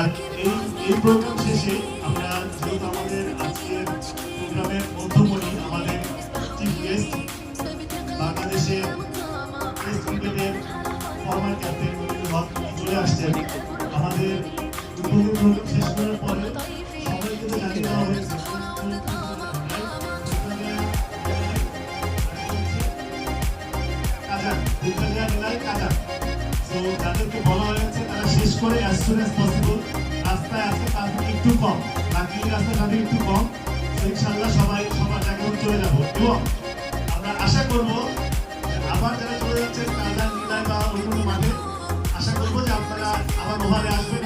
আর এই প্রোগ্রাম শেষে আমরা যেহেতু আমাদের আজকের প্রোগ্রামের মধ্যমণি আমাদের চিফ গেস্ট বাংলাদেশের টেস্ট ক্রিকেটের ফরমার ক্যাপ্টেন মনিরুল হক চলে আসছেন। আমাদের উদ্বোধনী প্রোগ্রাম শেষ করার পরে সবাইকে তো জানিয়ে দেওয়া হয়েছে যাদেরকে বলা হয়েছে তারা শেষ করে as soon as possible রাস্তায় আছে তাদের একটু কম বাকি রাস্তা তাদের একটু কম। ইনশাআল্লাহ সবার জায়গায় চলে যাবো এবং আমরা আশা করবো আবার যারা চলে যাচ্ছেন কাজান নিলায় বা অন্য মাঠে আশা করবো যে আপনারা আবার ওভারে আসবেন।